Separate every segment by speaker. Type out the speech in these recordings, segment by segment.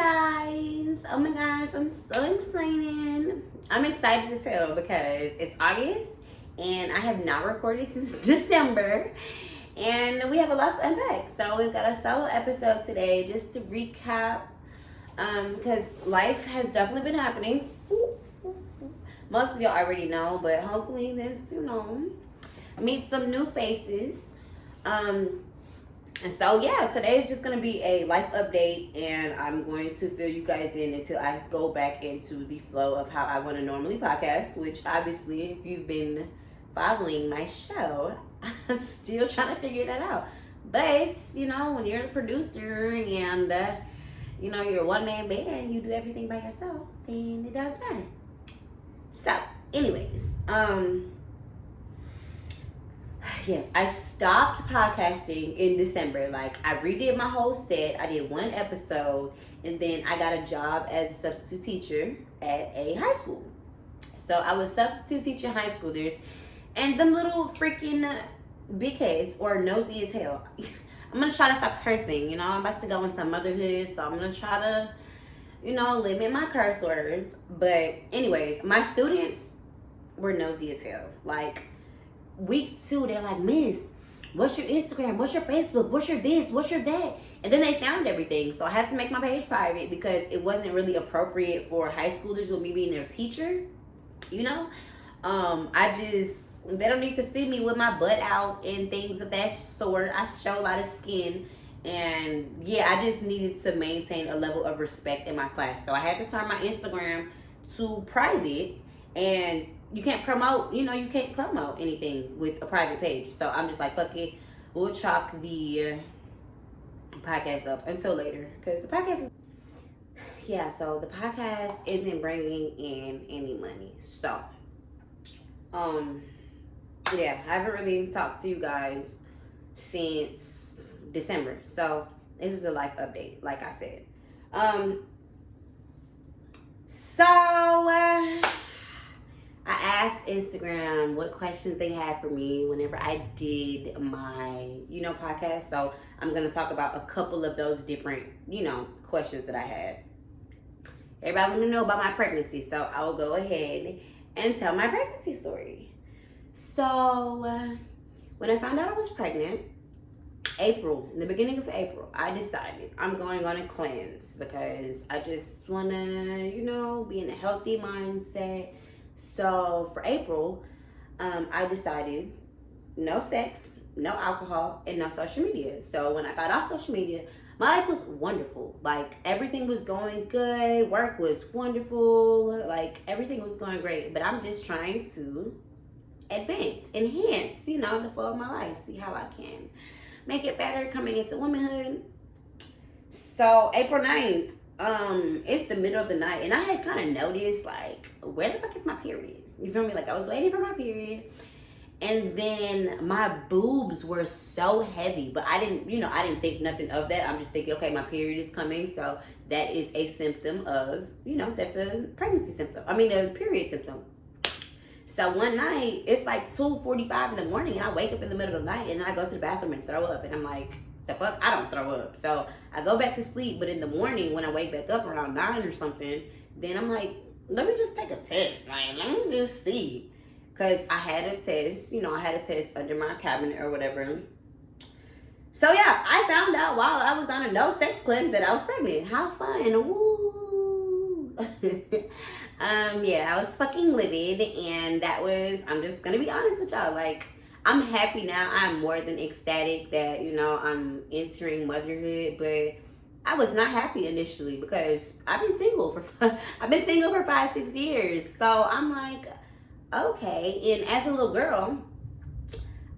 Speaker 1: guys. Oh my gosh, I'm so excited. I'm excited as hell because it's August and I have not recorded since December and we have a lot to unpack. So we've got a solo episode today just to recap because life has definitely been happening. Most of y'all already know, but hopefully this, meet some new faces. And so yeah, today is just gonna be a life update, and I'm going to fill you guys in until I go back into the flow of how I want to normally podcast. Which obviously, if you've been following my show, I'm still trying to figure that out. But when you're a producer and you're a one-man band, you do everything by yourself, then it doesn't matter. So, anyways, yes, I stopped podcasting in December. Like, I redid my whole set. I did one episode, and then I got a job as a substitute teacher at a high school. So I was substitute teaching high schoolers, and them little freaking big heads, or nosy as hell. I'm gonna try to stop cursing. I'm about to go into motherhood, so I'm gonna try to, limit my curse words. But anyways, my students were nosy as hell. Like, week 2, they're like, Miss, what's your Instagram? What's your Facebook? What's your this? What's your that? And then they found everything. So I had to make my page private because it wasn't really appropriate for high schoolers with me being their teacher. They don't need to see me with my butt out and things of that sort. I show a lot of skin. And yeah, I just needed to maintain a level of respect in my class. So I had to turn my Instagram to private, and you can't promote anything with a private page. So I'm just like, fuck it. We'll chalk the podcast up until later. Because the podcast so the podcast isn't bringing in any money. So, I haven't really talked to you guys since December. So this is a life update, like I said. I asked Instagram what questions they had for me whenever I did my, podcast. So I'm going to talk about a couple of those different, questions that I had. Everybody want to know about my pregnancy. So I will go ahead and tell my pregnancy story. So when I found out I was pregnant, in the beginning of April, I decided I'm going on a cleanse because I just want to, be in a healthy mindset. So for April, I decided no sex, no alcohol, and no social media. So when I got off social media, my life was wonderful. Like, everything was going good. Work was wonderful. Like, everything was going great. But I'm just trying to enhance, the flow of my life. See how I can make it better coming into womanhood. So April 9th, it's the middle of the night, and I had kind of noticed, like, where the fuck is my period? You feel me? Like, I was waiting for my period, and then my boobs were so heavy, but I didn't think nothing of that. I'm just thinking, okay, my period is coming, so that is a symptom of, that's a pregnancy symptom. A period symptom. So one night, it's like 2:45 in the morning, and I wake up in the middle of the night, and I go to the bathroom and throw up, and I'm like, the fuck? I don't throw up. So I go back to sleep, but in the morning when I wake back up around 9 or something, then I'm like, let me just take a test. Like, let me just see. Because I had a test, under my cabinet or whatever. So yeah, I found out while I was on a no sex cleanse that I was pregnant. How fun. Woo. I was fucking livid, and I'm just gonna be honest with y'all, like, I'm happy now. I'm more than ecstatic that, I'm entering motherhood, but I was not happy initially because I've been single for 5-6 years. So I'm like, okay. And as a little girl,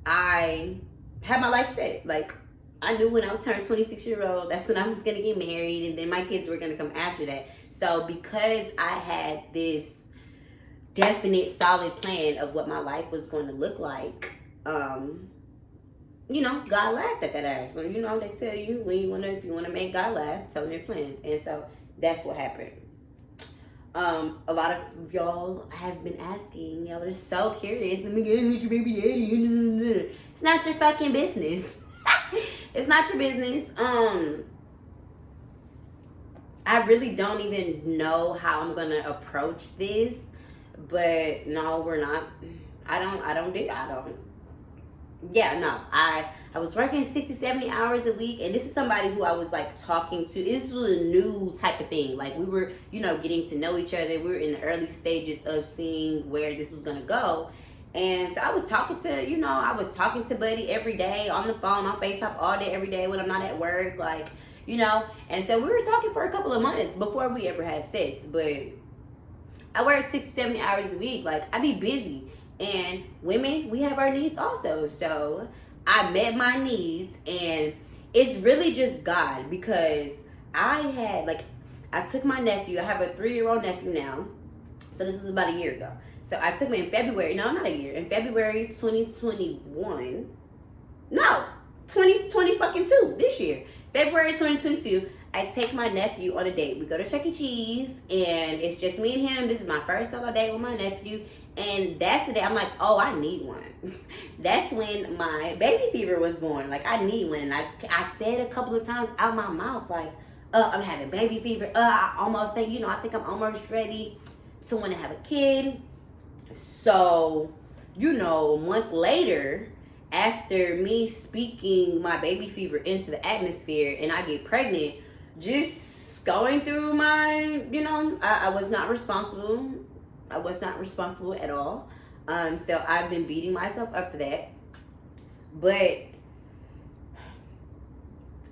Speaker 1: I had my life set. Like, I knew when I would turn 26-year-old, that's when I was going to get married, and then my kids were going to come after that. So because I had this definite, solid plan of what my life was going to look like, God laughed at that ass. So, they tell you if you want to make God laugh, tell them your plans. And so that's what happened. A lot of y'all have been asking. Y'all are so curious. Let me get who's your baby daddy. It's not your fucking business. It's not your business. I really don't even know how I'm gonna approach this, but no, we're not. I don't. Yeah, no. I was working 60, 70 hours a week, and this is somebody who I was like talking to. This was a new type of thing. Like we were, getting to know each other. We were in the early stages of seeing where this was gonna go. And so I was talking to, Buddy every day on the phone, on FaceTime all day, every day when I'm not at work, and so we were talking for a couple of months before we ever had sex. But I work 60, 70 hours a week. Like, I be busy. And women, we have our needs also. So I met my needs, and it's really just God, because I took my nephew. I have a 3-year-old nephew now. So this was about a year ago. So I took him in February. No, not a year. In February 2021. No, 2020 fucking 2, this year. February 2022, I take my nephew on a date. We go to Chuck E. Cheese, and it's just me and him. This is my first solo date with my nephew. And that's the day I'm like, oh, I need one. That's when my baby fever was born. Like, I need one. And I said a couple of times out my mouth, like, I'm having baby fever. I almost think, I think I'm almost ready to want to have a kid. So, a month later, after me speaking my baby fever into the atmosphere and I get pregnant, just going through my, I was not responsible. I was not responsible at all. So I've been beating myself up for that. But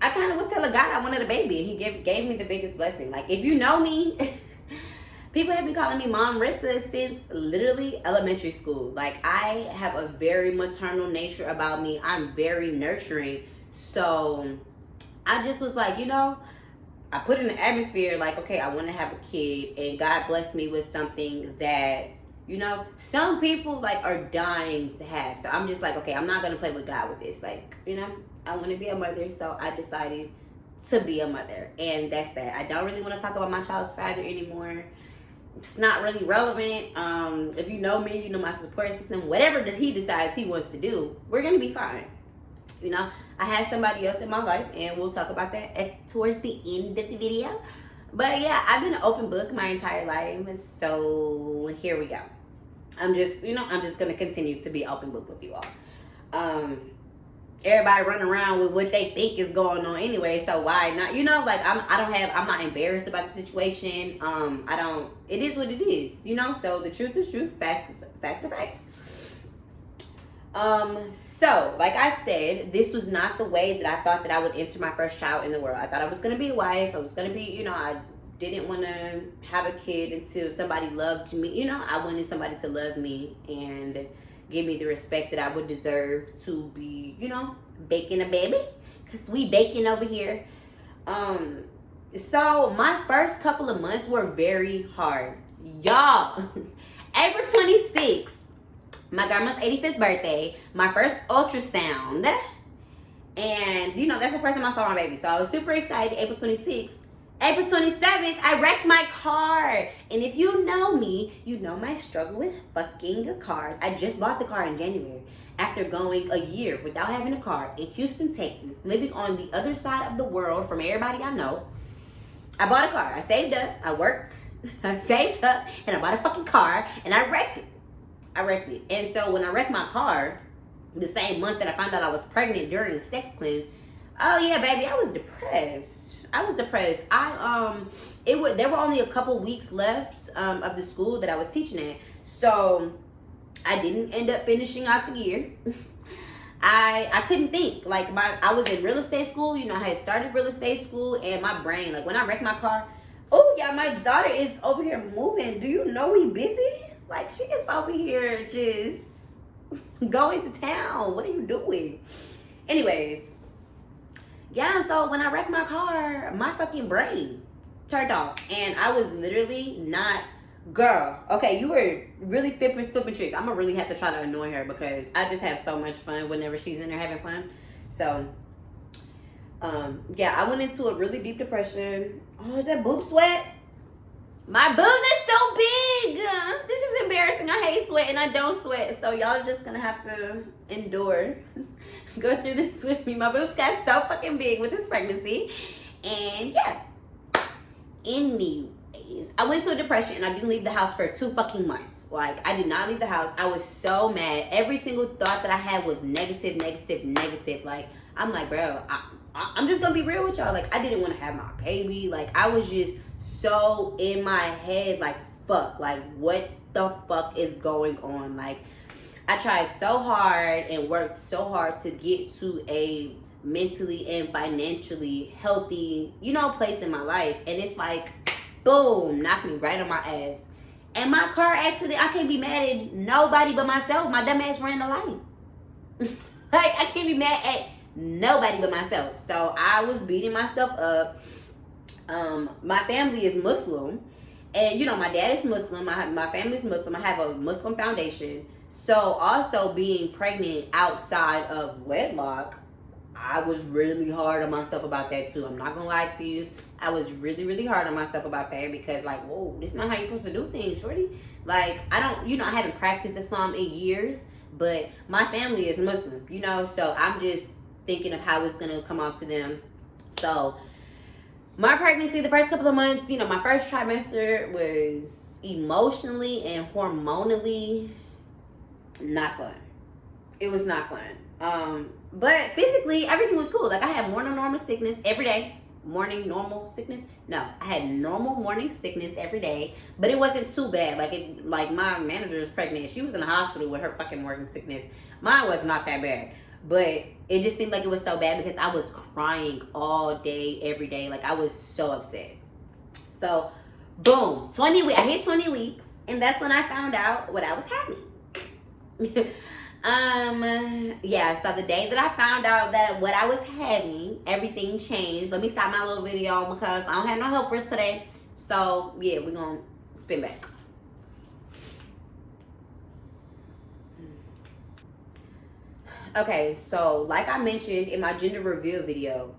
Speaker 1: I kind of was telling God I wanted a baby, and He gave me the biggest blessing. Like, if you know me, people have been calling me Mom Rissa since literally elementary school. Like, I have a very maternal nature about me. I'm very nurturing. So I just was like, I put in the atmosphere, like, okay, I want to have a kid, and God blessed me with something that, some people, like, are dying to have. So I'm just like, okay, I'm not going to play with God with this. Like, I want to be a mother, so I decided to be a mother, and that's that. I don't really want to talk about my child's father anymore. It's not really relevant. If you know me, you know my support system. Whatever he decides he wants to do, we're going to be fine. I have somebody else in my life, and we'll talk about that towards the end of the video. But yeah, I've been an open book my entire life, so here we go. I'm just gonna continue to be open book with you all. Everybody running around with what they think is going on anyway, so why not? I'm not embarrassed about the situation. It is what it is, so the truth is truth, facts are facts. So, like I said, this was not the way that I thought that I would enter my first child in the world. I thought I was going to be a wife. I was going to be, I didn't want to have a kid until somebody loved me. I wanted somebody to love me and give me the respect that I would deserve to be, baking a baby. Because we baking over here. So, my first couple of months were very hard. Y'all, April 26th. My grandma's 85th birthday, my first ultrasound, and that's the first time I saw my baby. So I was super excited. April 26th. April 27th, I wrecked my car. And if you know me, you know my struggle with fucking cars. I just bought the car in January after going a year without having a car in Houston, Texas, living on the other side of the world from everybody I know. I bought a car. I saved up. I worked. I saved up, and I bought a fucking car, and I wrecked it. And so when I wrecked my car, the same month that I found out I was pregnant during the sex cleanse, oh yeah, baby, I was depressed. There were only a couple weeks left of the school that I was teaching at. So I didn't end up finishing out the year. I couldn't think. I was in real estate school, I had started real estate school, and my brain, when I wrecked my car, oh yeah, my daughter is over here moving. Do you know we busy? She is over here just going to town. What are you doing? Anyways, yeah, so when I wrecked my car, my fucking brain turned off. And I was literally not, girl, okay, you were really flipping tricks. I'm going to really have to try to annoy her because I just have so much fun whenever she's in there having fun. So, yeah, I went into a really deep depression. Oh, is that boob sweat? My boobs are so big. This is embarrassing. I hate sweating. I don't sweat. So y'all just gonna have to endure. Go through this with me. My boobs got so fucking big with this pregnancy. And yeah. Anyways, I went to a depression and I didn't leave the house for 2 fucking months. Like, I did not leave the house. I was so mad. Every single thought that I had was negative, negative, negative. Like, I'm like, bro, I'm just gonna be real with y'all. Like, I didn't want to have my baby. Like, I was just so in my head, like, fuck. Like, what the fuck is going on? Like, I tried so hard and worked so hard to get to a mentally and financially healthy, place in my life. And it's like, boom, knocked me right on my ass. And my car accident, I can't be mad at nobody but myself. My dumb ass ran the light. Like, I can't be mad at nobody but myself. So I was beating myself up. My family is Muslim. And, my dad is Muslim. My family is Muslim. I have a Muslim foundation. So also being pregnant outside of wedlock, I was really hard on myself about that too. I'm not gonna lie to you. I was really, really hard on myself about that because, like, whoa, this is not how you're supposed to do things, shorty. Like, I don't, I haven't practiced Islam in years, but my family is Muslim, so I'm just thinking of how it's gonna come off to them. So my pregnancy, the first couple of months, my first trimester was emotionally and hormonally not fun. It was not fun. But physically, everything was cool. Like, I had morning normal sickness every day. Morning normal sickness? No, I had normal morning sickness every day, but it wasn't too bad. Like my manager is pregnant. She was in the hospital with her fucking morning sickness. Mine was not that bad, but it just seemed like it was so bad because I was crying all day, every day. Like, I was so upset. So, boom, 20 weeks. I hit 20 weeks, and that's when I found out what I was having. Yeah, so the day that I found out that what I was having, everything changed. Let me stop my little video because I don't have no helpers today. So yeah, we're gonna spin back. Okay, so like I mentioned in my gender reveal video,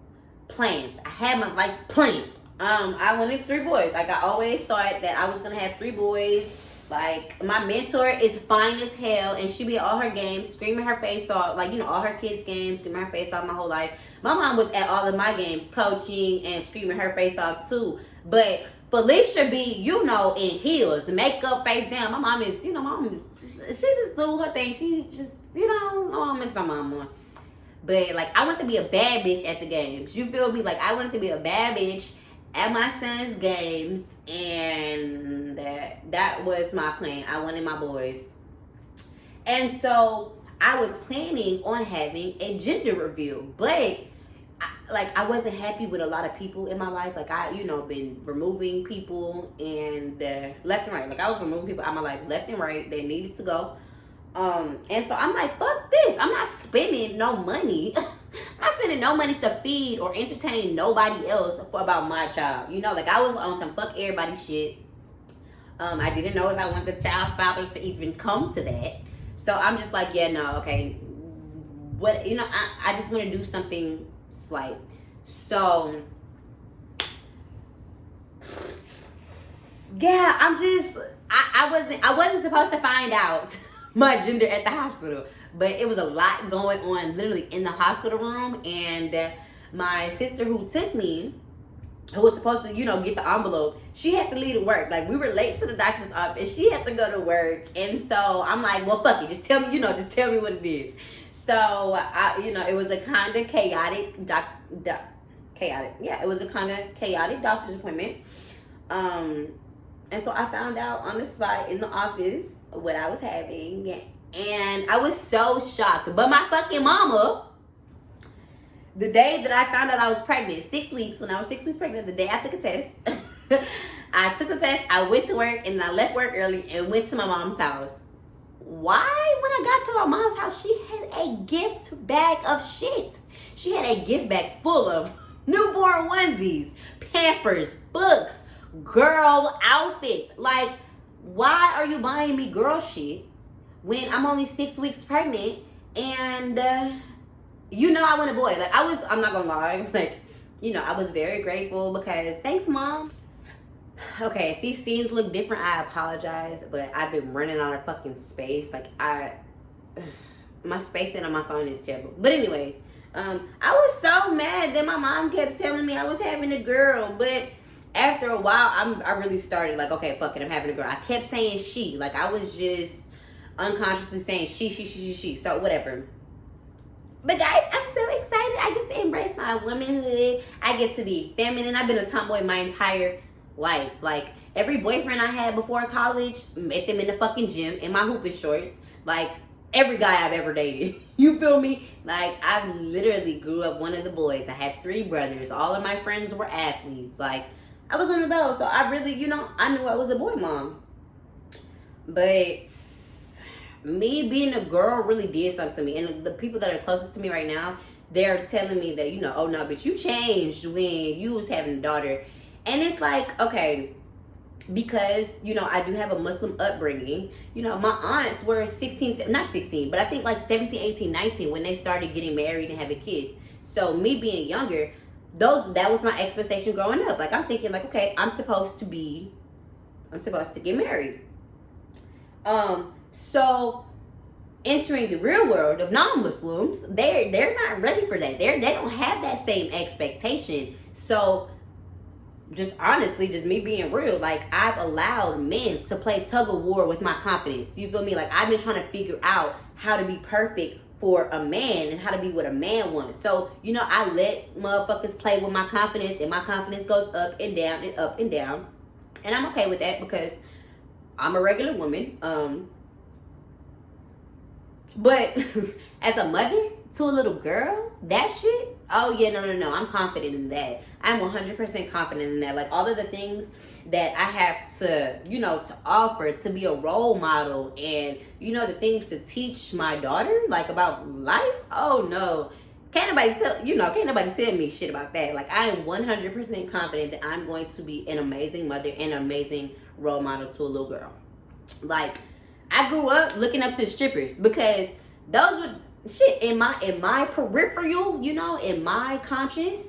Speaker 1: plans. I had my plan. I wanted 3 boys. Like, I always thought that I was gonna have 3 boys. Like, my mentor is fine as hell, and she be at all her games, screaming her face off. Like, all her kids' games, screaming her face off my whole life. My mom was at all of my games, coaching and screaming her face off too. But Felicia be, in heels, makeup face down. My mom is, mom, she just do her thing. She just, my mom miss my mama. But, like, I want to be a bad bitch at the games. You feel me? Like, I wanted to be a bad bitch at my son's games, and that was my plan. I wanted my boys. And so I was planning on having a gender reveal, but I wasn't happy with a lot of people in my life. Like, I been removing people and left and right. Like, I was removing people out of my life left and right. They needed to go. And so I'm like, fuck this. I'm not spending no money. I'm not spending no money to feed or entertain nobody else about my child. Like, I was on some fuck everybody shit. I didn't know if I want the child's father to even come to that. So I'm just like, yeah, no, okay. What, I just want to do something slight. So, yeah, I wasn't supposed to find out my gender at the hospital, but it was a lot going on literally in the hospital room. And my sister who took me, who was supposed to, get the envelope, she had to leave to work. Like, we were late to the doctor's office. She had to go to work. And so I'm like, well, fuck it. Just tell me, just tell me what it is. So, it was a kind of chaotic, chaotic. Yeah, it was a kind of chaotic doctor's appointment. And so I found out on the spot in the office what I was having. And I was so shocked. But my fucking mama, the day that I found out I was pregnant, 6 weeks, when I was 6 weeks pregnant, the day I took a test, I took the test, I went to work, and I left work early and went to my mom's house. Why? When I got to my mom's house, she had a gift bag of shit. She had a gift bag full of newborn onesies, Pampers, books, girl outfits. Like, why are you buying me girl shit when I'm only 6 weeks pregnant and I want a boy? Like, I'm not gonna lie, like, I was very grateful because, thanks, Mom. Okay, if these scenes look different, I apologize, but I've been running out of fucking space. Like, my spacing on my phone is terrible. But anyways, I was so mad that my mom kept telling me I was having a girl, but after a while, I really started like, okay, fuck it, I'm having a girl. I kept saying she, like I was just unconsciously saying she. So whatever. But guys, I'm so excited. I get to embrace my womanhood. I get to be feminine. I've been a tomboy my entire life. Like every boyfriend I had before college, met them in the fucking gym in my hooping shorts. Like every guy I've ever dated. You feel me? Like I literally grew up one of the boys. I had 3 brothers. All of my friends were athletes. Like I was one of those. So I really, I knew I was a boy mom. But me being a girl really did something to me. And the people that are closest to me right now, they're telling me that, oh no, bitch, you changed when you was having a daughter. And it's like, okay, because, I do have a Muslim upbringing. My aunts were 16, not 16, but I think like 17, 18, 19 when they started getting married and having kids. So me being younger, that was my expectation growing up. Like I'm thinking like, okay, I'm supposed to get married. So entering the real world of non-Muslims, they're not ready for that. They don't have that same expectation. So just honestly, just me being real, like I've allowed men to play tug of war with my confidence. You feel me? Like I've been trying to figure out how to be perfect for a man and how to be what a man wants. So, I let motherfuckers play with my confidence, and my confidence goes up and down and up and down. And I'm okay with that because I'm a regular woman. But as a mother to a little girl, that shit, oh yeah, no. I'm confident in that. I'm 100% confident in that. Like all of the things that I have to, to offer, to be a role model, and, the things to teach my daughter, like about life, oh no. Can't nobody tell me shit about that. Like I am 100% confident that I'm going to be an amazing mother and an amazing role model to a little girl. Like I grew up looking up to strippers because those were shit in my peripheral, in my conscience.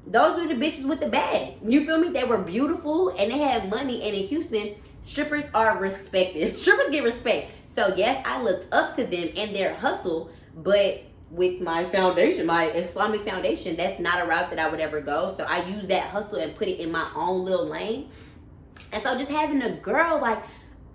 Speaker 1: Those were the bitches with the bag. You feel me? They were beautiful and they had money. And in Houston, strippers are respected. Strippers get respect. So yes, I looked up to them and their hustle, but with my foundation, my Islamic foundation, that's not a route that I would ever go. So I use that hustle and put it in my own little lane. And so just having a girl, like,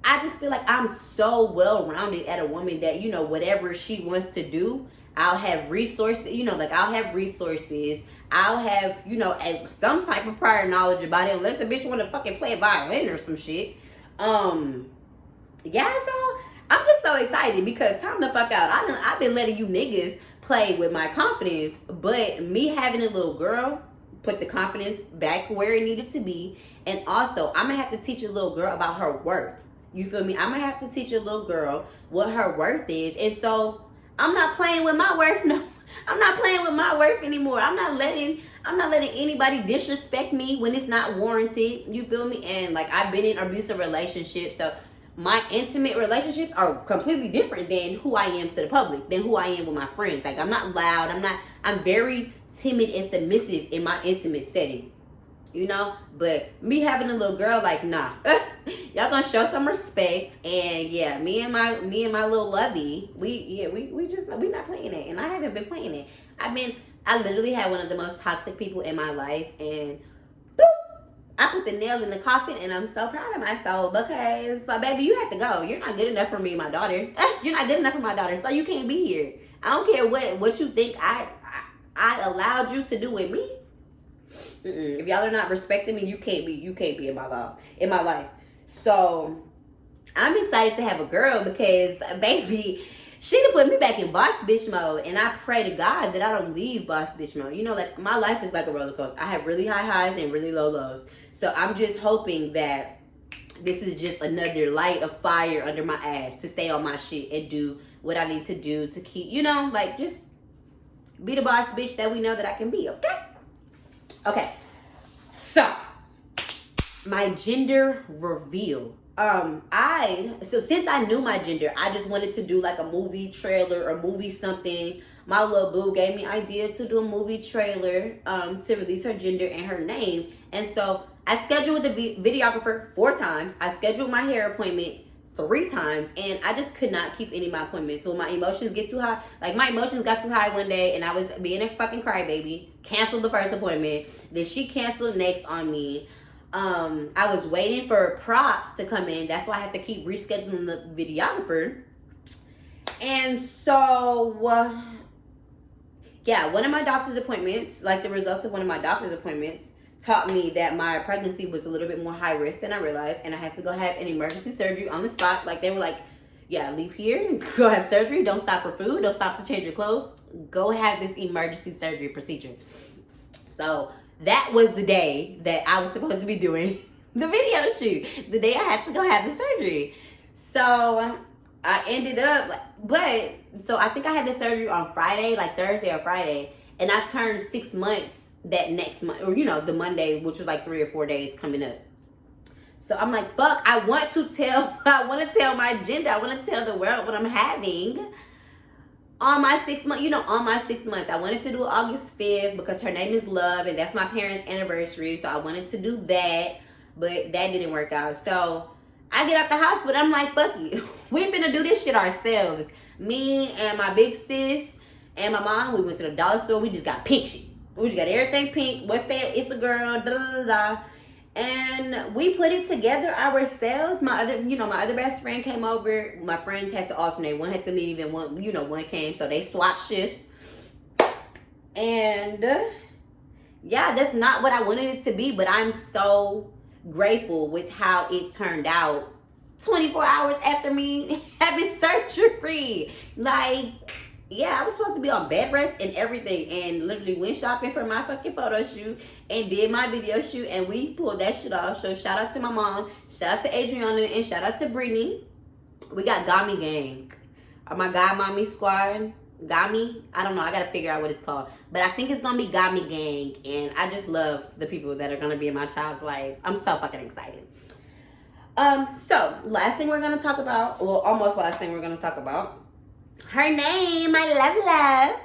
Speaker 1: I just feel like I'm so well-rounded at a woman that, whatever she wants to do, I'll have resources, I'll have resources. I'll have, some type of prior knowledge about it, unless the bitch want to fucking play a violin or some shit. Yeah, so I'm just so excited because time to fuck out. I've been letting you niggas play with my confidence, but me having a little girl put the confidence back where it needed to be. And also, I'm going to have to teach a little girl about her worth. You feel me? I'm going to have to teach a little girl what her worth is. And so, I'm not playing with my worth. No, I'm not playing with my worth anymore. I'm not letting anybody disrespect me when it's not warranted. You feel me? And like, I've been in abusive relationships. So, my intimate relationships are completely different than who I am to the public, than who I am with my friends. Like, I'm not loud. I'm very timid and submissive in my intimate setting. But me having a little girl, like, nah. Y'all gonna show some respect. And yeah, me and my little lovey, we not playing it. And I haven't been playing it. I literally had one of the most toxic people in my life, and boop, I put the nail in the coffin, and I'm so proud of myself because, so baby, you have to go. You're not good enough for me and my daughter. You're not good enough for my daughter, so you can't be here. I don't care what you think I allowed you to do with me. If y'all are not respecting me, you can't be in my life. So I'm excited to have a girl because, baby, she done put me back in boss bitch mode, and I pray to God that I don't leave boss bitch mode. Like, my life is like a roller coaster. I have really high highs and really low lows. So I'm just hoping that this is just another light of fire under my ass to stay on my shit and do what I need to do to keep, like, just be the boss bitch that we know that I can be, okay? So, my gender reveal. So since I knew my gender, I just wanted to do like a movie trailer or movie something. My little boo gave me idea to do a movie trailer to release her gender and her name. And so I scheduled with the videographer 4 times. I scheduled my hair appointment 3 times, and I just could not keep any of my appointments. So my emotions get too high. Like, my emotions got too high one day, and I was being a fucking crybaby. Canceled the first appointment. Then she canceled next on me. I was waiting for props to come in. That's why I had to keep rescheduling the videographer. And so, yeah, one of my doctor's appointments, like the results of one of my doctor's appointments, taught me that my pregnancy was a little bit more high risk than I realized, and I had to go have an emergency surgery on the spot. Like, they were like, yeah, leave here and go have surgery. Don't stop for food. Don't stop to change your clothes. Go have this emergency surgery procedure. So that was the day that I was supposed to be doing the video shoot. The day I had to go have the surgery. So I ended up, so I think I had the surgery on Friday, like Thursday or Friday, and I turned 6 months that next month, or the Monday, which was like 3 or 4 days coming up. So I'm like, fuck, I want to tell my gender, I want to tell the world what I'm having on my 6 months, on my 6 months. I wanted to do August 5th because her name is Love, and that's my parents' anniversary, so I wanted to do that, but that didn't work out. So I get out the hospital, I'm like, fuck you. We finna do this shit ourselves. Me and my big sis and my mom, we went to the dollar store, we just got pink shit. We just got everything pink. What's that? It's a girl. Da da da. And we put it together ourselves. My other best friend came over. My friends had to alternate. One had to leave, and one came. So they swapped shifts. And yeah, that's not what I wanted it to be. But I'm so grateful with how it turned out. 24 hours after me having surgery, like. Yeah, I was supposed to be on bed rest and everything, and literally went shopping for my fucking photo shoot and did my video shoot, and we pulled that shit off. So shout out to my mom, shout out to Adriana, and shout out to Brittany. We got Gami Gang, my God Mommy Squad. Gami, I don't know, I gotta figure out what it's called, but I think it's gonna be Gami Gang, and I just love the people that are gonna be in my child's life. I'm so fucking excited. So last thing we're gonna talk about, well, almost last thing we're gonna talk about. Her name, I love.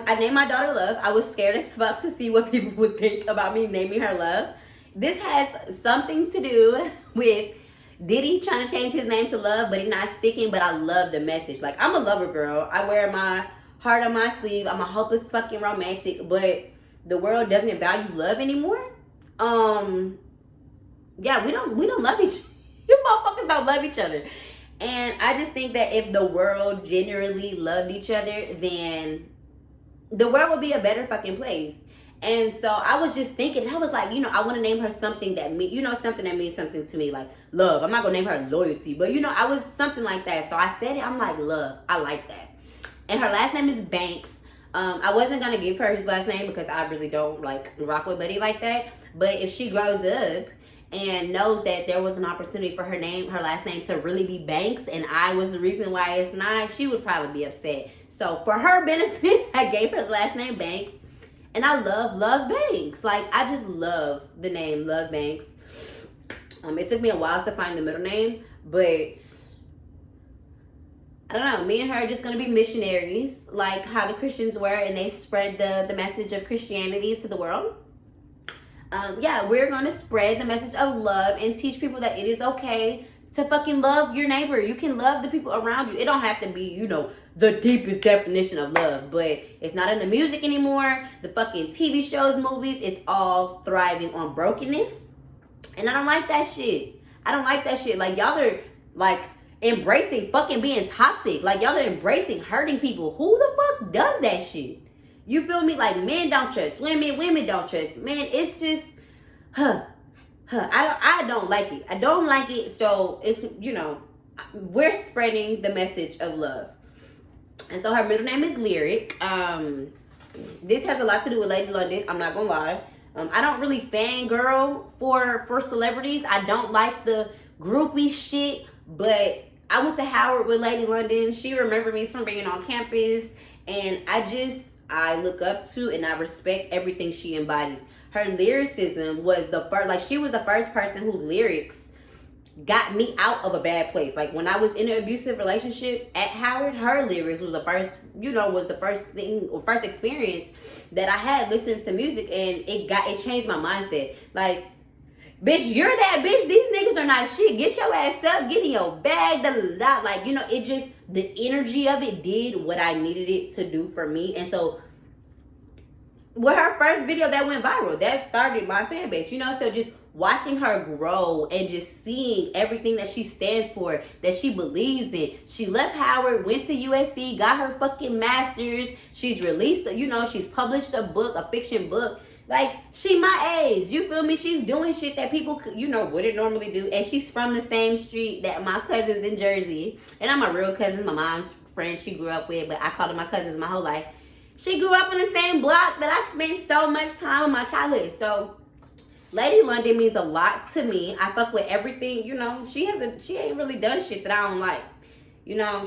Speaker 1: I named my daughter Love. I was scared as fuck to see what people would think about me naming her Love. This has something to do with Diddy trying to change his name to Love, but he's not sticking. But I love the message. Like, I'm a lover girl. I wear my heart on my sleeve. I'm a hopeless fucking romantic, but the world doesn't value love anymore. Yeah, we don't love each other. You motherfuckers don't love each other. And I just think that if the world genuinely loved each other, then the world would be a better fucking place. And so I was just thinking, I was like, I want to name her something that something that means something to me, like love. I'm not going to name her Loyalty, but I was something like that. So I said it, I'm like, Love. I like that. And her last name is Banks. I wasn't going to give her his last name because I really don't like rock with Buddy like that. But if she grows up and knows that there was an opportunity for her last name to really be Banks, and I was the reason why it's not, she would probably be upset. So for her benefit, I gave her the last name Banks, and I love Banks. Like, I just love the name Love Banks. It took me a while to find the middle name, but I don't know, me and her are just gonna be missionaries, like how the Christians were, and they spread the message of Christianity to the world. Yeah, we're going to spread the message of love and teach people that it is okay to fucking love your neighbor. You can love the people around you. It don't have to be, the deepest definition of love, but it's not in the music anymore. The fucking TV shows, movies, it's all thriving on brokenness. And I don't like that shit. Like, y'all are, like, embracing fucking being toxic. Like, y'all are embracing hurting people. Who the fuck does that shit? You feel me? Like, men don't trust women don't trust men. It's just, I don't like it. I don't like it. So it's, we're spreading the message of love. And so her middle name is Lyric. This has a lot to do with Lady London. I'm not gonna lie. I don't really fangirl for celebrities. I don't like the groupie shit, but I went to Howard with Lady London. She remembered me from being on campus, and I look up to and I respect everything she embodies. Her lyricism was she was the first person whose lyrics got me out of a bad place. Like, when I was in an abusive relationship at Howard, her lyrics was the first experience that I had listening to music, and it changed my mindset. Like, bitch, you're that bitch. These niggas are not shit. Get your ass up. Get in your bag. Like, it just, the energy of it did what I needed it to do for me. And so, with her first video that went viral, that started my fan base, so just watching her grow and just seeing everything that she stands for, that she believes in. She left Howard, went to USC, got her fucking master's. She's released, she's published a book, a fiction book. Like, she my age, you feel me? She's doing shit that people, wouldn't normally do. And she's from the same street that my cousins in Jersey. And I'm a real cousin, my mom's friend she grew up with, but I called her my cousins my whole life. She grew up in the same block that I spent so much time in my childhood. So, Lady London means a lot to me. I fuck with everything, she ain't really done shit that I don't like.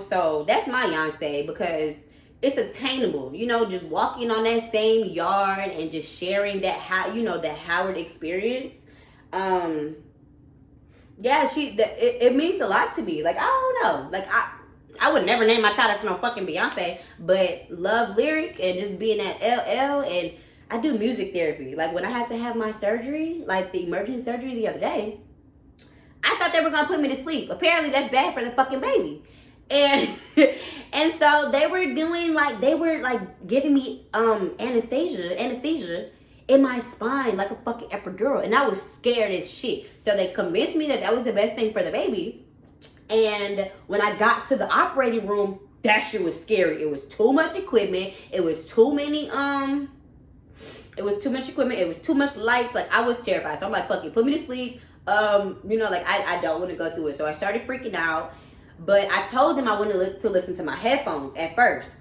Speaker 1: So that's my Beyonce, because it's attainable, just walking on that same yard and just sharing that that Howard experience. It means a lot to me. Like, I don't know. Like, I would never name my child after no fucking Beyonce, but love lyric and just being at LL, and I do music therapy. Like, when I had to have my surgery, like the emergency surgery the other day, I thought they were gonna put me to sleep. Apparently that's bad for the fucking baby. And and so they were giving me anesthesia in my spine, like a fucking epidural, and I was scared as shit. So they convinced me that that was the best thing for the baby. And when I got to the operating room, that shit was scary. It was too much equipment. It was too many it was too much equipment. It was too much lights. Like, I was terrified. So I'm like, fuck it, put me to sleep. I don't want to go through it. So I started freaking out. But I told them I wanted to listen to my headphones at first.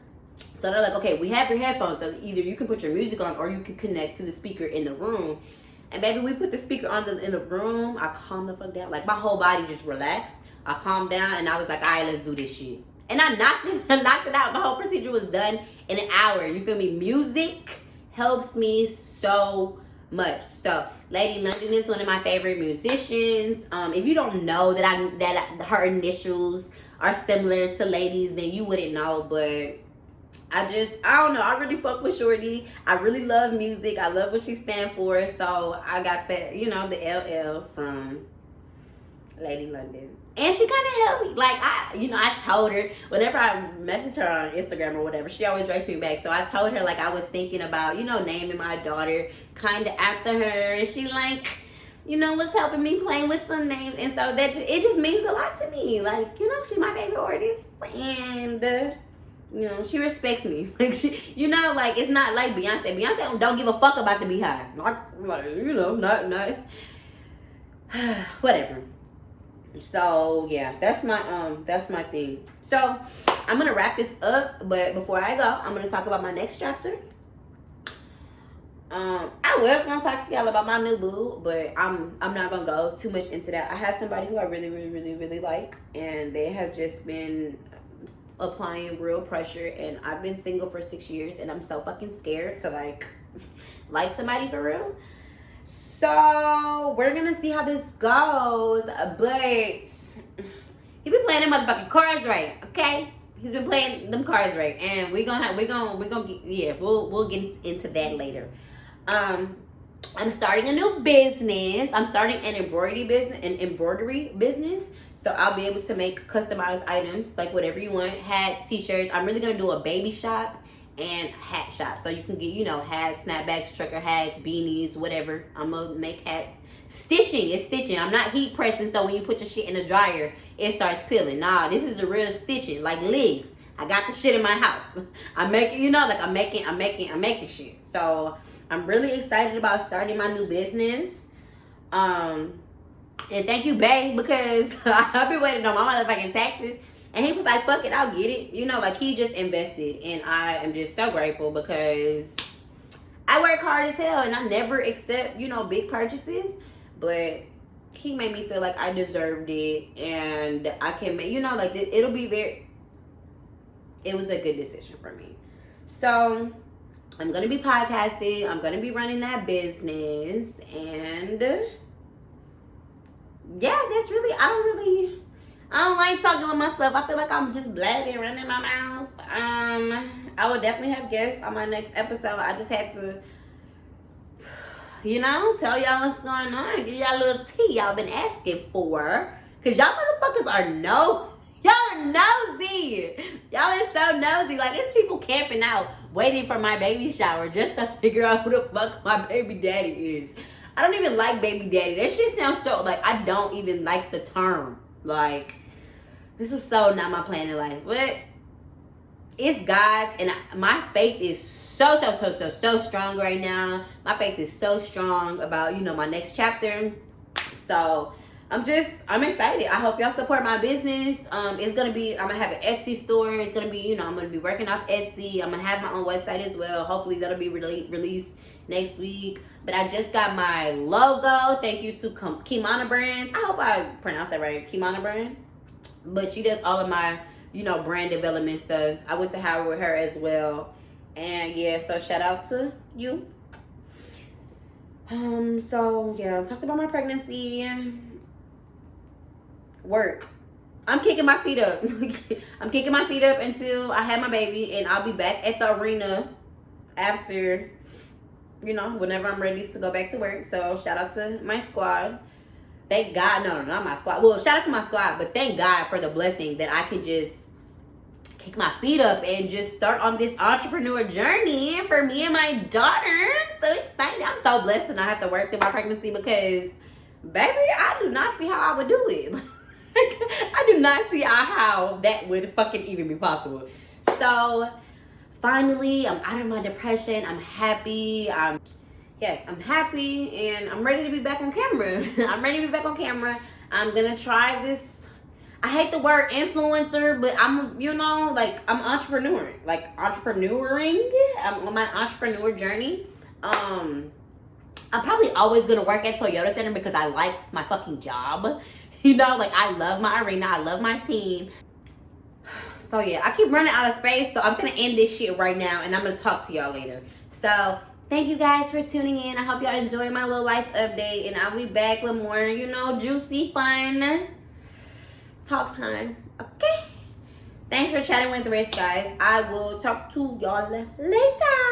Speaker 1: So they're like, okay, we have your headphones. So either you can put your music on or you can connect to the speaker in the room. And baby, we put the speaker on in the room. I calmed the fuck down. Like, my whole body just relaxed. I calmed down and I was like, all right, let's do this shit. And I knocked it out. My whole procedure was done in an hour. You feel me? Music helps me so much. So Lady London is one of my favorite musicians. If you don't know that her initials are similar to Lady's, then you wouldn't know. But I don't know. I really fuck with Shorty. I really love music. I love what she stands for. So I got that, the LL from Lady London. And she kind of helped me. Like, I told her, whenever I message her on Instagram or whatever, she always writes me back. So I told her, like, I was thinking about, naming my daughter kind of after her. And she, like, was helping me playing with some names. And so it just means a lot to me. Like, she's my favorite artist. And, she respects me. Like, like, it's not like Beyonce. Beyonce don't give a fuck about the Beehive. Not whatever. So yeah, that's my thing. So I'm gonna wrap this up, but before I go, I'm gonna talk about my next chapter. I was gonna talk to y'all about my new boo, but I'm not gonna go too much into that. I have somebody who I really, really, really, really like, and they have just been applying real pressure, and I've been single for 6 years, and I'm so fucking scared to like somebody for real. So we're gonna see how this goes, but he been playing them motherfucking cards right, okay? He's been playing them cards right, and we'll get into that later. I'm starting a new business. I'm starting an embroidery business. So I'll be able to make customized items, like whatever you want, hats, t-shirts. I'm really gonna do a baby shop and hat shop, so you can get hats, snapbacks, trucker hats, beanies, whatever. I'm gonna make hats. It's stitching. I'm not heat pressing, so when you put your shit in the dryer it starts peeling. Nah, this is the real stitching, like legs. I got the shit in my house. I'm making I'm making shit. So I'm really excited about starting my new business. And thank you, babe, because I've been waiting on my motherfucking taxes. And he was like, fuck it, I'll get it. He just invested. And I am just so grateful because I work hard as hell and I never accept, big purchases. But he made me feel like I deserved it. And I can make, it'll be it was a good decision for me. So I'm going to be podcasting. I'm going to be running that business. And yeah, I don't like talking with myself. I feel like I'm just blabbing, running my mouth. I will definitely have guests on my next episode. I just had to, tell y'all what's going on. Give y'all a little tea y'all been asking for. Because y'all motherfuckers y'all are nosy. Y'all are so nosy. Like, it's people camping out, waiting for my baby shower just to figure out who the fuck my baby daddy is. I don't even like baby daddy. That shit sounds so, like, I don't even like the term. Like, this is so not my plan in life. But it's God's, and my faith is so strong right now. My faith is so strong about, you know, my next chapter. So I'm excited. I hope y'all support my business. It's gonna be, I'm gonna have an Etsy store. It's gonna be, you know, I'm gonna be working off Etsy. I'm gonna have my own website as well. Hopefully that'll be released next week. But I just got my logo. Thank you to Kimana Brand. I hope I pronounced that right, Kimana Brand. But she does all of my, you know, brand development stuff. I went to Howard with her as well. And yeah, so shout out to you. So yeah, I talked about my pregnancy. Work. I'm kicking my feet up. I'm kicking my feet up until I have my baby, and I'll be back at the arena after, you know, whenever I'm ready to go back to work. So shout out to my squad. Thank God, no, not my squad. Well, shout out to my squad, but thank God for the blessing that I can just kick my feet up and just start on this entrepreneur journey for me and my daughter. So excited. I'm so blessed to not have to work through my pregnancy because, baby, I do not see how I would do it. I do not see how that would fucking even be possible. So finally, I'm out of my depression. I'm happy. Yes, I'm happy, and I'm ready to be back on camera. I'm ready to be back on camera. I'm gonna try this. I hate the word influencer, but I'm, you know, like, I'm entrepreneuring. Like, entrepreneuring. I'm on my entrepreneur journey. I'm probably always gonna work at Toyota Center because I like my fucking job. You know, like, I love my arena. I love my team. So yeah, I keep running out of space, so I'm gonna end this shit right now, and I'm gonna talk to y'all later. So thank you guys for tuning in. I hope y'all enjoy my little life update, and I'll be back with more, you know, juicy, fun talk time. Okay? Thanks for chatting with Riz, guys. I will talk to y'all later.